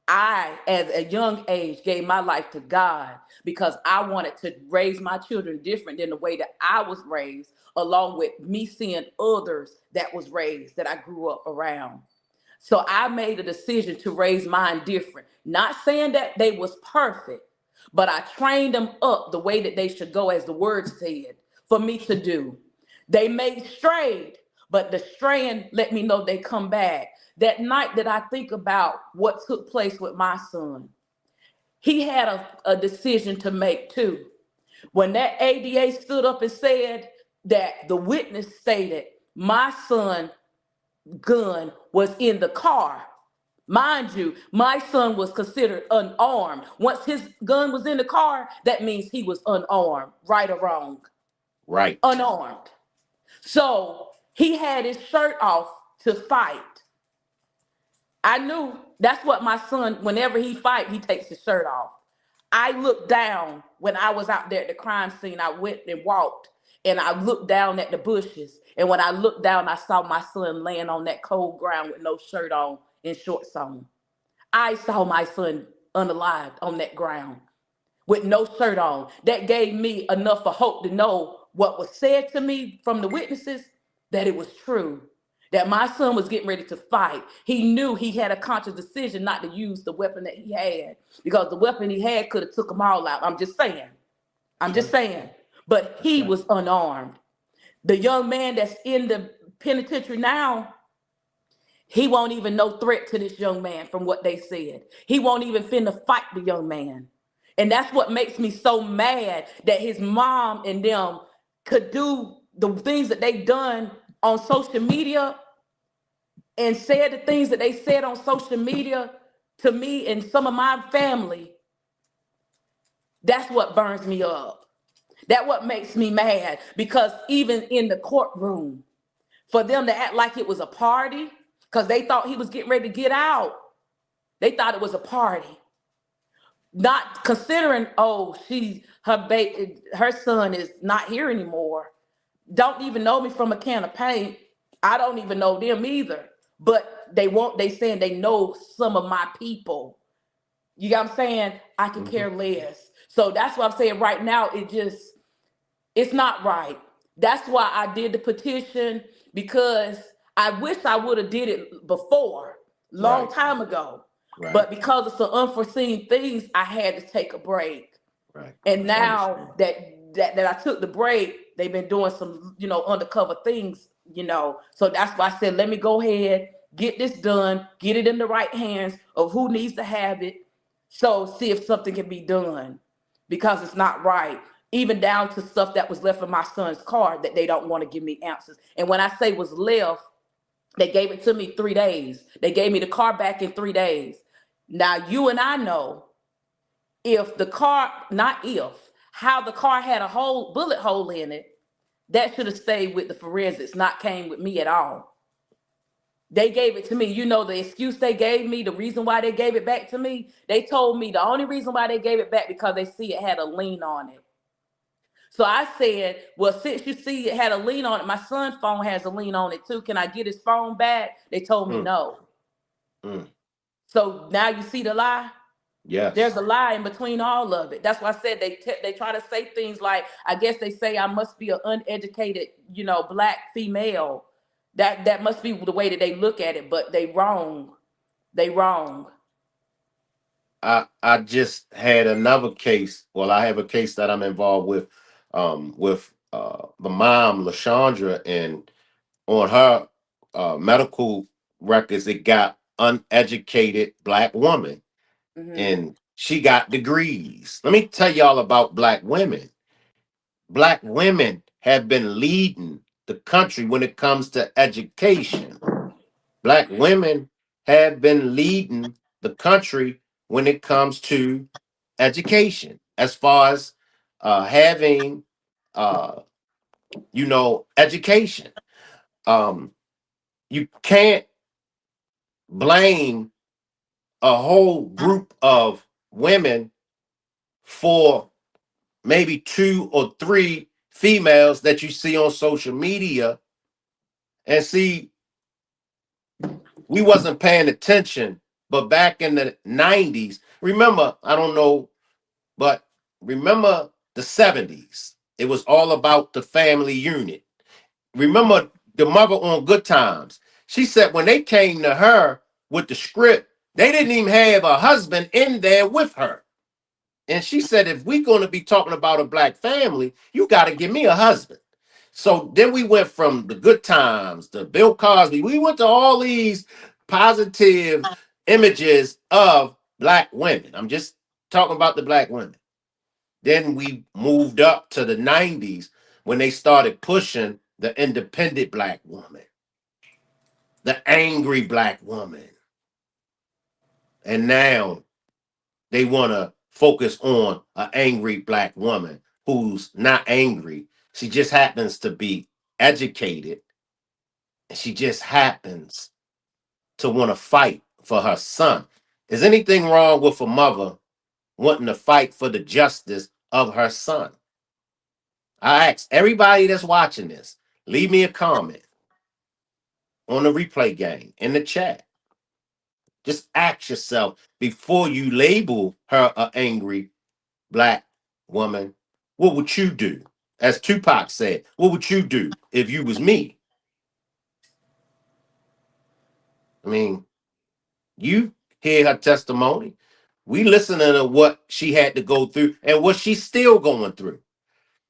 I, at a young age, gave my life to God because I wanted to raise my children different than the way that I was raised, along with me seeing others that was raised that I grew up around. So I made a decision to raise mine different. Not saying that they was perfect, but I trained them up the way that they should go, as the word said, for me to do. They may strayed, but the straying let me know they come back. That night that I think about what took place with my son, he had a decision to make too. When that ADA stood up and said that the witness stated my son gun was in the car, Mind you, my son was considered unarmed. Once his gun was in the car, that means he was unarmed, right or wrong, Right. unarmed. So he had his shirt off to fight. I knew that's what my son, whenever he fight, he takes his shirt off. I looked down when I was out there at the crime scene. I went and walked and I looked down at the bushes. And when I looked down, I saw my son laying on that cold ground with no shirt on and shorts on. I saw my son unalived on that ground with no shirt on. That gave me enough of hope to know what was said to me from the witnesses, that it was true. That my son was getting ready to fight. He knew he had a conscious decision not to use the weapon that he had, because the weapon he had could have took them all out. I'm just saying. I'm just saying. But he was unarmed. The young man that's in the penitentiary now, he won't even no threat to this young man from what they said. He won't even finna fight the young man. And that's what makes me so mad, that his mom and them could do the things that they done on social media and said the things that they said on social media to me and some of my family. That's what burns me up. That's what makes me mad, because even in the courtroom, for them to act like it was a party, because they thought he was getting ready to get out. They thought it was a party. Not considering, oh, her son is not here anymore. Don't even know me from a can of paint. I don't even know them either. But they saying they know some of my people. You got what I'm saying? I can care less. So that's what I'm saying right now. It's not right. That's why I did the petition, because I wish I would have did it before, long Right. time ago. Right. But because of some unforeseen things, I had to take a break. Right. And I understand. now that I took the break, they've been doing some, undercover things, So that's why I said, let me go ahead, get this done, get it in the right hands of who needs to have it. So see if something can be done, because it's not right. Even down to stuff that was left in my son's car that they don't want to give me answers. And when I say was left, they gave it to me 3 days. They gave me the car back in 3 days. Now you and I know, if the car, not if, how the car had a bullet hole in it, that should have stayed with the forensics, not came with me at all. They gave it to me. The excuse they gave me, the reason why they gave it back to me, they told me the only reason why they gave it back because they see it had a lien on it. So I said, well, since you see it had a lien on it, my son's phone has a lien on it too. Can I get his phone back? They told me Mm. no. Mm. So now you see the lie? Yes. There's a lie in between all of it. That's why I said they try to say things like, I guess they say I must be an uneducated, black female. That must be the way that they look at it, but they wrong. They wrong. I just had another case. Well, I have a case that I'm involved with the mom, LaShandra, and on her medical records, it got uneducated black woman, Hmm. and she got degrees. Let me tell y'all about black women. Black women have been leading the country when it comes to education. Black women have been leading the country when it comes to education, as far as having, uh, education. Um, you can't blame a whole group of women for maybe two or three females that you see on social media. And see, we wasn't paying attention, but back in the 90s, remember, I don't know, but remember the 70s, it was all about the family unit. Remember the mother on Good Times, she said when they came to her with the script, they didn't even have a husband in there with her. And she said, if we're going to be talking about a black family, you got to give me a husband. So then we went from the Good Times to Bill Cosby. We went to all these positive images of black women. I'm just talking about the black women. Then we moved up to the 90s when they started pushing the independent black woman, the angry black woman. And now they want to focus on an angry black woman who's not angry. She just happens to be educated, and she just happens to want to fight for her son. Is anything wrong with a mother wanting to fight for the justice of her son? I ask everybody that's watching this, leave me a comment on the replay game in the chat. Just ask yourself before you label her an angry black woman, what would you do? As Tupac said, what would you do if you was me? I mean, you hear her testimony. We listening to what she had to go through and what she's still going through.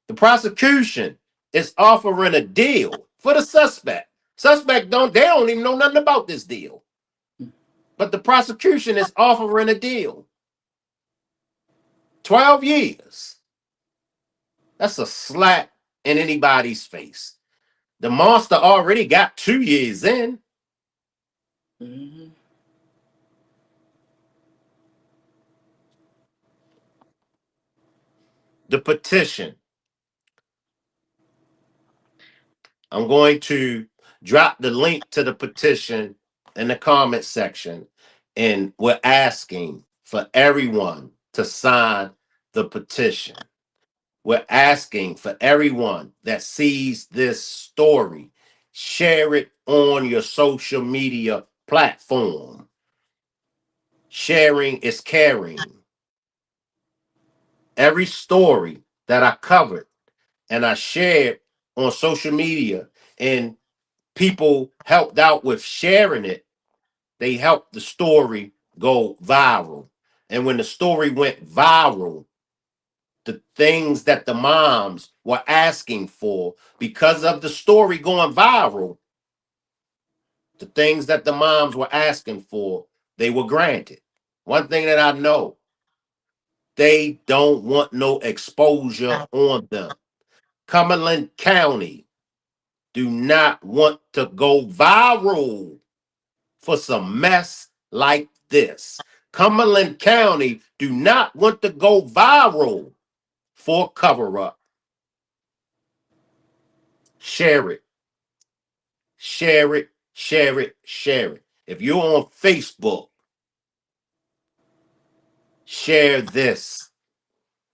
The prosecution is offering a deal for the suspect. Suspect they don't even know nothing about this deal. But the prosecution is offering a deal. 12 years. That's a slap in anybody's face. The monster already got 2 years in. Mm-hmm. The petition. I'm going to drop the link to the petition in the comment section. And we're asking for everyone to sign the petition. We're asking for everyone that sees this story, share it on your social media platform. Sharing is caring. Every story that I covered and I shared on social media and people helped out with sharing it, they helped the story go viral. And when the story went viral, the things that the moms were asking for because of the story going viral, the things that the moms were asking for, they were granted. One thing that I know, they don't want no exposure on them. Cumberland County do not want to go viral for some mess like this. Cumberland County do not want to go viral for cover up. Share it. Share it, share it, share it. If you're on Facebook, share this.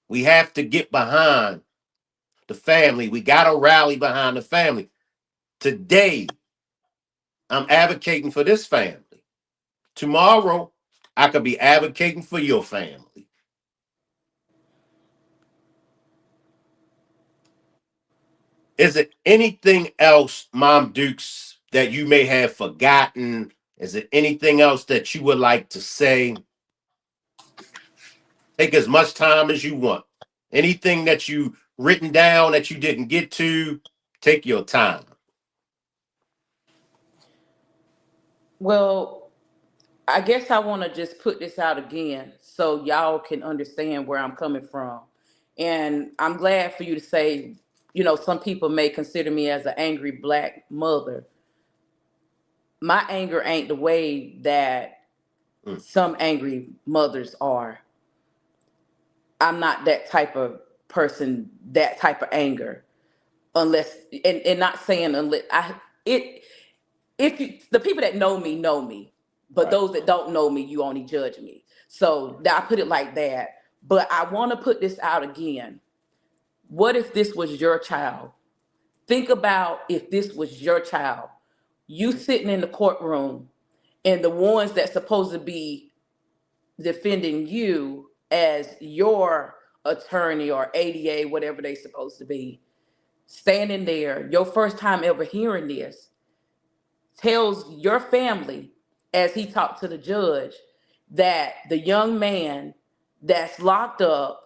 We have to get behind the family. We got to rally behind the family. Today, I'm advocating for this family. Tomorrow, I could be advocating for your family. Is it anything else, Mom Dukes, that you may have forgotten? Is it anything else that you would like to say? Take as much time as you want. Anything that you written down that you didn't get to, take your time. Well, I guess I want to just put this out again so y'all can understand where I'm coming from. And I'm glad for you to say, some people may consider me as an angry black mother. My anger ain't the way that Mm. some angry mothers are. I'm not that type of person, that type of anger. Unless, and not saying unless it if you, the people that know me, but Right. those that don't know me, you only judge me. So I put it like that. But I want to put this out again. What if this was your child? Think about if this was your child. You sitting in the courtroom, and the ones that supposed to be defending you as your attorney or ADA, whatever they supposed to be, standing there, your first time ever hearing this, tells your family, as he talked to the judge, that the young man that's locked up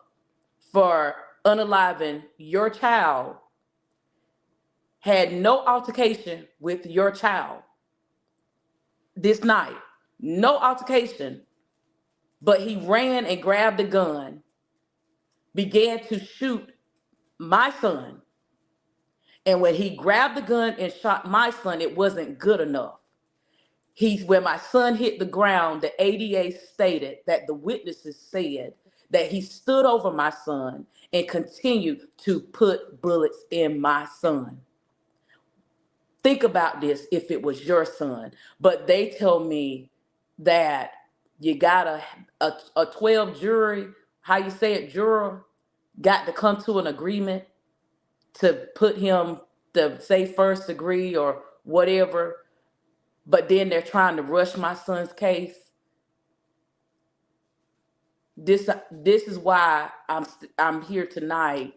for unaliving your child had no altercation with your child this night. No altercation. But he ran and grabbed a gun, began to shoot my son. And when he grabbed the gun and shot my son, it wasn't good enough. When my son hit the ground, the ADA stated that the witnesses said that he stood over my son and continued to put bullets in my son. Think about this if it was your son. But they tell me that you got a 12 jury, how you say it, juror, got to come to an agreement to put him to say first degree or whatever. But then they're trying to rush my son's case. This is why I'm here tonight,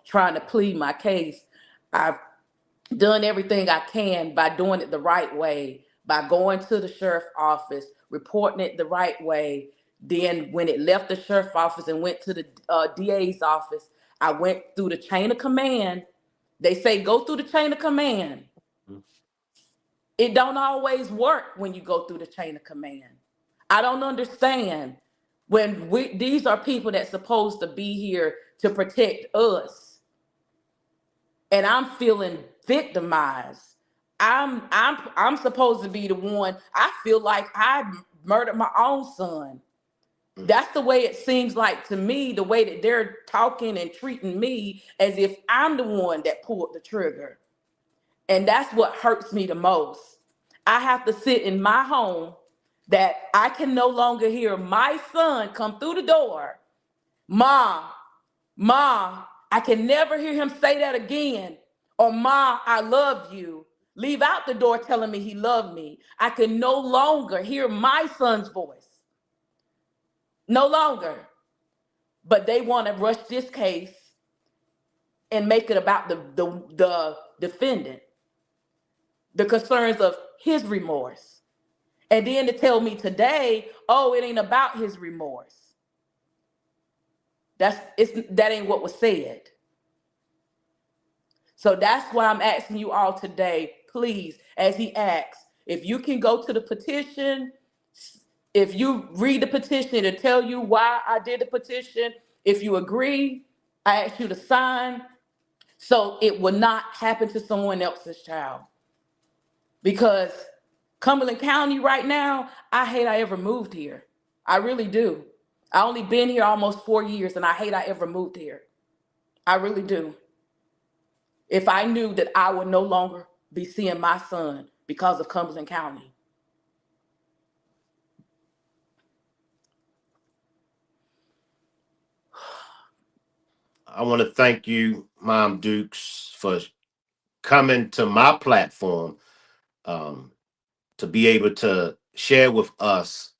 trying to plead my case. I've done everything I can by doing it the right way, by going to the sheriff's office, reporting it the right way. Then when it left the sheriff's office and went to the DA's office, I went through the chain of command. They say go through the chain of command. It don't always work when you go through the chain of command. I don't understand when these are people that's supposed to be here to protect us, and I'm feeling victimized. I'm supposed to be the one. I feel like I murdered my own son. That's the way it seems like to me, the way that they're talking and treating me as if I'm the one that pulled the trigger. And that's what hurts me the most. I have to sit in my home that I can no longer hear my son come through the door. Mom, Mom, I can never hear him say that again. Or Mom, I love you. Leave out the door telling me he loved me. I can no longer hear my son's voice. No longer. But they want to rush this case and make it about the defendant, the concerns of his remorse. And then to tell me today, oh, it ain't about his remorse. That ain't what was said. So that's why I'm asking you all today, please, as he asks, if you can go to the petition, if you read the petition to tell you why I did the petition, if you agree, I ask you to sign so it will not happen to someone else's child. Because Cumberland County right now, I hate I ever moved here. I really do. I only been here almost 4 years and I hate I ever moved here. I really do. If I knew that I would no longer be seeing my son because of Cumberland County. I want to thank you, Mom Dukes, for coming to my platform to be able to share with us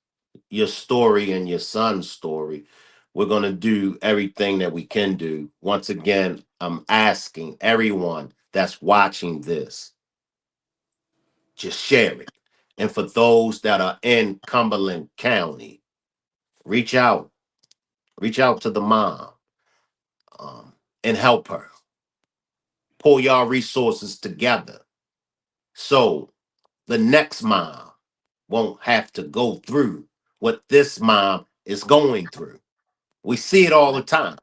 your story and your son's story. We're going to do everything that we can do. Once again, I'm asking everyone that's watching this, just share it. And for those that are in Cumberland County, reach out to the mom and help her. Pull y'all resources together so the next mom won't have to go through what this mom is going through. We see it all the time.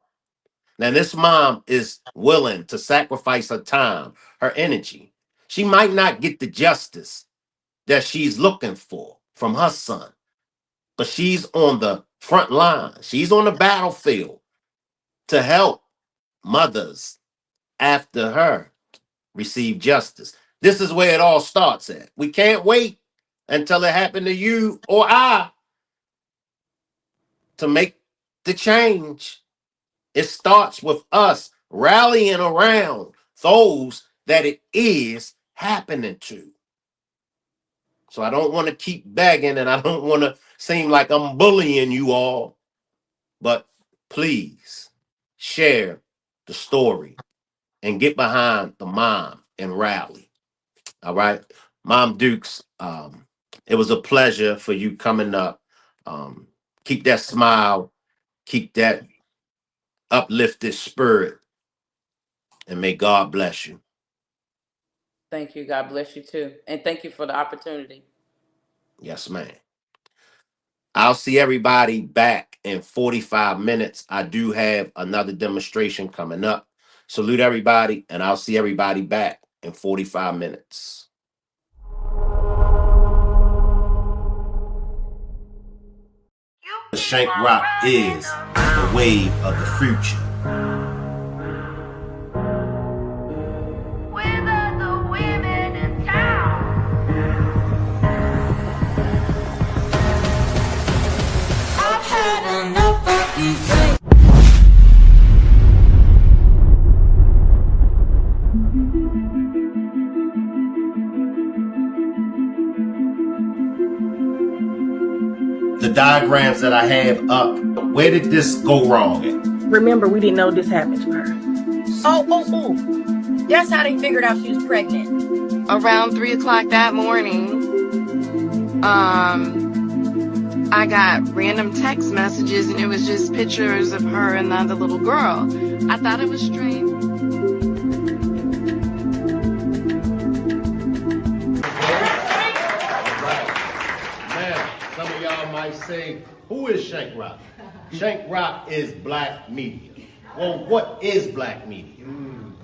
Now, this mom is willing to sacrifice her time, her energy. She might not get the justice that she's looking for from her son, but she's on the front line. She's on the battlefield to help mothers after her receive justice. This is where it all starts at. We can't wait until it happened to you or I to make the change. It starts with us rallying around those that it is happening to. So I don't want to keep begging and I don't want to seem like I'm bullying you all, but please share the story and get behind the mom and rally. All right. Mom Dukes, it was a pleasure for you coming up. Keep that smile, keep that uplifted spirit, and may God bless you. Thank you. God bless you too. And thank you for the opportunity. Yes, ma'am. I'll see everybody back in 45 minutes. I do have another demonstration coming up. Salute everybody, and I'll see everybody back in 45 minutes. Shank Rock is the wave of the future. The diagrams that I have up, where did this go wrong at? Remember, we didn't know this happened to her. Oh. That's how they figured out she was pregnant. Around 3 o'clock that morning, I got random text messages and it was just pictures of her and the other little girl. I thought it was strange. Some of y'all might say, who is Shank Rock? Shank Rock is black media. Well, what is black media?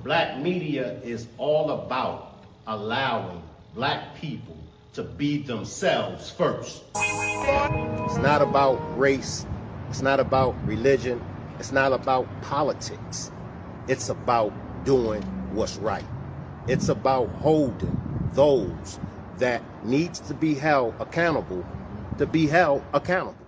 Black media is all about allowing black people to be themselves first. It's not about race. It's not about religion. It's not about politics. It's about doing what's right. It's about holding those that needs to be held accountable to be held accountable.